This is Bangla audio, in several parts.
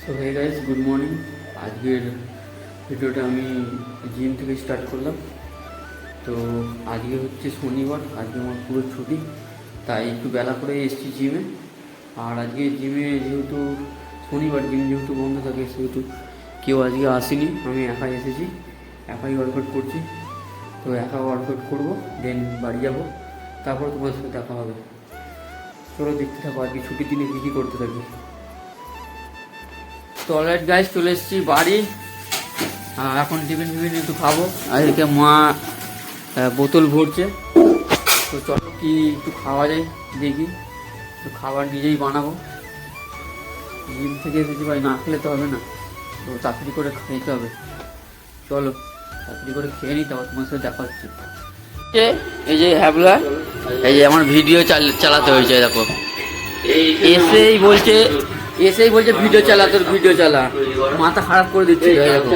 So hey guys, good morning. আজকের ভিডিওটা আমি জিম থেকে স্টার্ট করলাম। তো আজকে হচ্ছে শনিবার, আজকে আমার পুরো ছুটি, তাই একটু বেলা করে এসেছি জিমে। আর আজকে জিমে যেহেতু শনিবার, জিম যেহেতু বন্ধ থাকে, সেহেতু কেউ আজকে আসেনি, আমি একাই এসেছি, একাই ওয়ার্কআউট করছি। তো একা ওয়ার্কআউট করবো, দেন বাড়ি যাবো, তারপর তোমার সাথে দেখা হবে। চলো দেখতে থাকো আজকে ছুটির দিনে কী কী করতে থাকি। তো অলরাইট গাইস, চলে এসেছি বাড়ি। এখন টিফিন একটু খাবো, আর এদিকে মা বোতল ভরছে। তো চলো কি একটু খাওয়া যায় দেখি। তো খাবার নিজেই বানাবো, জিম থেকে এসেছি ভাই, না খেলে তো হবে না, তো তাড়াতাড়ি করে খেতে হবে। চলো তাড়াতাড়ি করে খেয়ে নিই, তারপর তোমার সাথে দেখা হচ্ছে। এই যে হ্যাবলা, এই যে আমার ভিডিও চালাতে হয়েছে, দেখো এসেই বলছে ভিডিও চালা, তোর ভিডিও চালা, মাথা খারাপ করে দিচ্ছে। দেখো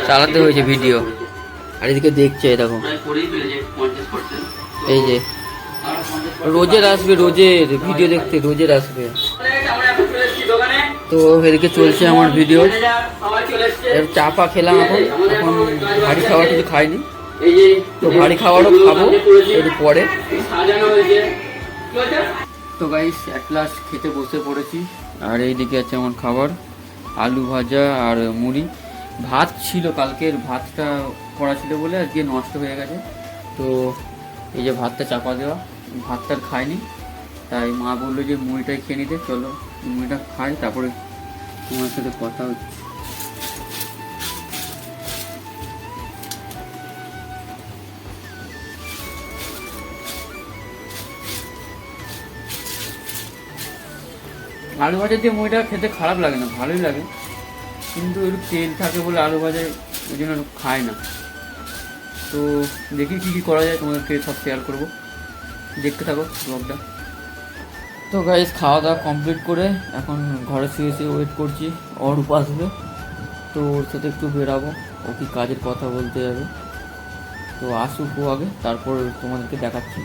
চালাতে হয়েছে ভিডিও, আর এদিকে দেখছে দেখো। এই যে রোজের আসবে, রোজের ভিডিও দেখতে রোজের আসবে। তো এদিকে চলছে আমার ভিডিও। চা পা খেলাম, এখন ভারী খাবার কিছু খাইনি, তো ভারী খাবারও খাবো একটু পরে। তো গাইস অ্যাট লাস্ট খেতে বসে পড়েছি, আর এইদিকে আছে আমার খাবার, আলু ভাজা আর মুড়ি। ভাত ছিল, কালকের ভাতটা করা ছিল বলে আজকে নষ্ট হয়ে গেছে। তো এই যে ভাতটা চাপা দেওয়া, ভাতটা খাইনি, তাই মা বললো যে মুড়িটাই খেয়ে নিতে। চলো মুড়িটা খাই, তারপরে তোমার সাথে কথা হচ্ছে। আলু ভাজা দিয়ে মুড়িটা খেতে খারাপ লাগে না, ভালোই লাগে, কিন্তু একটু তেল থাকে বলে আলু ভাজায় ওই জন্য খায় না। তো দেখি কী কী করা যায়, তোমাদেরকে সব শেয়ার করবো, দেখতে থাকো ব্লগটা। তো গাইস খাওয়া দাওয়া কমপ্লিট করে এখন ঘরে শুয়ে ওয়েট করছি, অরূপ আসবে, তো ওর সাথে একটু বেরাবো, ও কি কাজের কথা বলতে যাবে। তো আসুক ও আগে, তারপর তোমাদেরকে দেখাচ্ছি,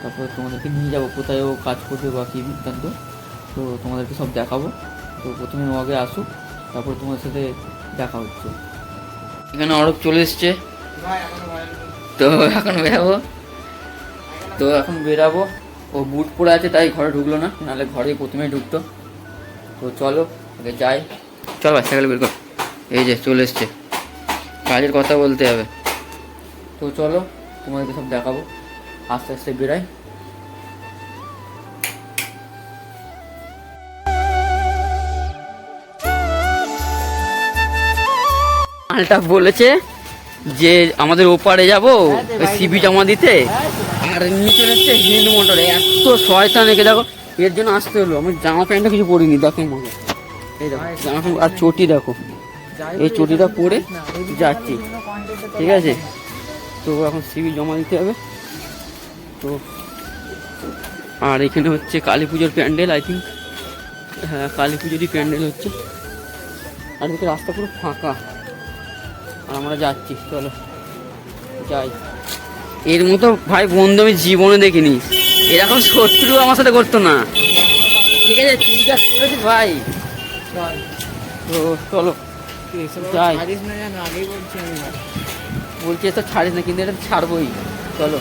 তারপর তোমাদেরকে নিয়ে যাবো কোথায় ও কাজ করবে বা কী বৃত্তান্ত, তো তোমাদেরকে সব দেখাবো। তো প্রথমে ও আগে আসুক, তারপর তোমার সাথে দেখা হচ্ছে। এখানে অরূপ চলে এসছে, তো এখন বেরাবো, ও বুট পরে আছে তাই ঘরে ঢুকলো না, নাহলে ঘরে প্রথমেই ঢুকতো। তো চলো আগে যাই, চলো সাইকেল বের কর। এই যে চলে এসছে, কাজের কথা বলতে হবে। তো চলো তোমাদেরকে সব দেখাবো, আস্তে আস্তে বেরাই। মালটা বলেছে যে আমাদের ওপারে যাবো সিবি জমা দিতে, আর নিচে হচ্ছে হিন্দু মোটরে। এত শয়তান একে দেখো, এর জন্য আসতে হলো। আমি জামা প্যান্টটা কিছু পরিনি, দেখো মজা, এই দেখো জামা প্যান্ট আর চটি দেখো, এই চটিটা পরে যাচ্ছি, ঠিক আছে। তো এখন সিবি জমা দিতে হবে। তো আর এখানে হচ্ছে কালী পুজোর প্যান্ডেল, আই থিঙ্ক, হ্যাঁ কালী পুজোরই প্যান্ডেল হচ্ছে। আর এদিকে রাস্তা পুরো ফাঁকা, আর আমরা যাচ্ছি, চলো যাই। এর মতো ভাই বন্ধু আমি জীবনে দেখিনি, এরকম শত্রু আমার সাথে করতো না, ঠিক আছে, তুই যা করেছিস ভাই। তো চলো যাই, বলছি তো ছাড়িস না, কিন্তু এটা ছাড়বোই, চলো।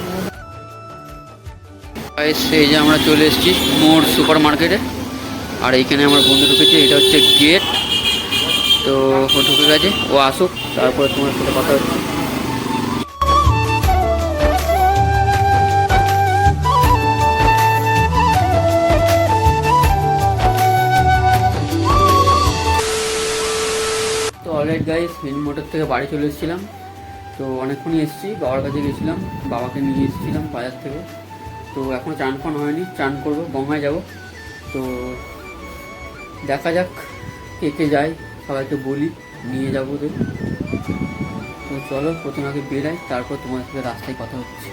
এই যে আমরা চলে এসেছি মোর সুপার মার্কেটে, আর এইখানে আমার বন্ধু ঢুকেছে, এটা হচ্ছে গেট। তো ও ঢুকে গেছে, ও আসুক, তারপরে তোমার সাথে কথা হচ্ছে। তো অলরাইট গাইস, হিল মোটর থেকে বাড়ি চলে এসেছিলাম। তো অনেকক্ষণই এসেছি, বাবার কাছে গেছিলাম, বাবাকে নিয়ে এসেছিলাম বাজার থেকে। তো এখনও চান ফান হয়নি, চান করবো, গঙ্গায় যাব। তো দেখা যাক কে কে যায়, সবাইকে বলি নিয়ে যাবো ওদের। তো চলো প্রথমে আগে বেরাই, তারপর তোমার সাথে রাস্তায় কথা হচ্ছে।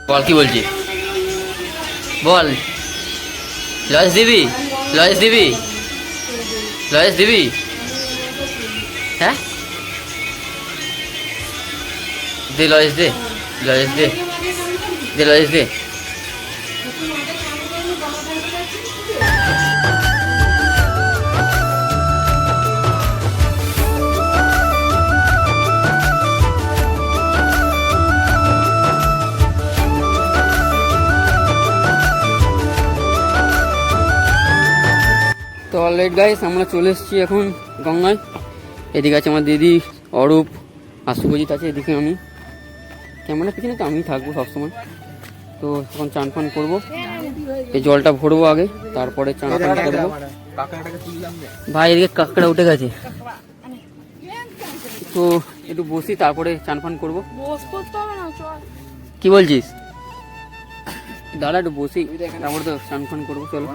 বল কি বলছি, বল। লয়েস দিবি, লয়েস দিবি, লয়েস দিবি, হ্যাঁ দে লয়েস, দে লয়েস, দে দে লয়েস, দে। তো অলরাইট গাইস, আমরা চলে এসেছি এখন গঙ্গায়। এদিকে আছে আমার দিদি অরূপ আর শুভজিৎ আছে, এদিকে আমি। ক্যামেরার পিছনে তো আমি থাকবো সবসময়। তো এখন চান ফান করবো, এই জলটা ভরবো আগে, তারপরে চান ফান করবো। ভাই এদিকে কাঁকড়া উঠে গেছে, তো একটু বসি তারপরে চান ফান করবো। কি বলছিস? দাঁড়া একটু বসি, তারপরে তো চান ফান করবো। চলো।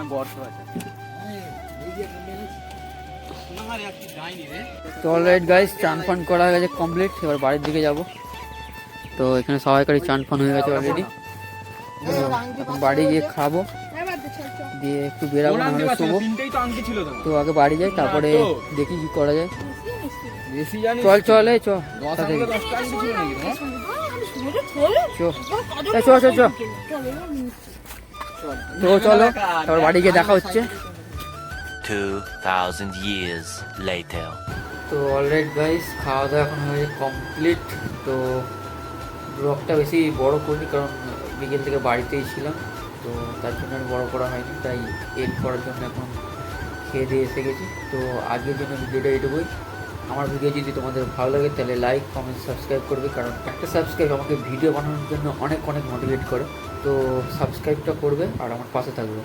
তো অলরাইট গাইস, চান ফান করা হয়ে গেছে কমপ্লিট, এবার বাড়ির দিকে যাব। তো এখানে সবাইকারই চান ফান হয়ে গেছে অলরেডি। এখন বাড়ি গিয়ে খাবো, দিয়ে একটু বেরাবো, নাহলে শোবো। তো আগে বাড়ি যাই, তারপরে দেখি কি করা যায়। চল চল এই চ তো চলো, তারপর বাড়ি গিয়ে দেখা হচ্ছে। 2000 years later. তো অলরাইট গাইস, খাওয়া দাওয়া এখন হয়ে কমপ্লিট। তো ব্লগটা বেশি বড় করিনি, কারণ বিকেল থেকে বাড়িতেই ছিলাম, তো তার জন্য আর বড় করা হয়নি। তাই এড করার জন্য এখন খেয়ে দিয়ে এসে গেছি। তো আজকের জন্য ভিডিওটা এটুকুই। আমার ভিডিও যদি তোমাদের ভালো লাগে তাহলে লাইক কমেন্ট সাবস্ক্রাইব করবে, কারণ একটা সাবস্ক্রাইব আমাকে ভিডিও বানানোর জন্য অনেক অনেক মোটিভেট করে। তো সাবস্ক্রাইবটা করবে আর আমার পাশে থাকবে।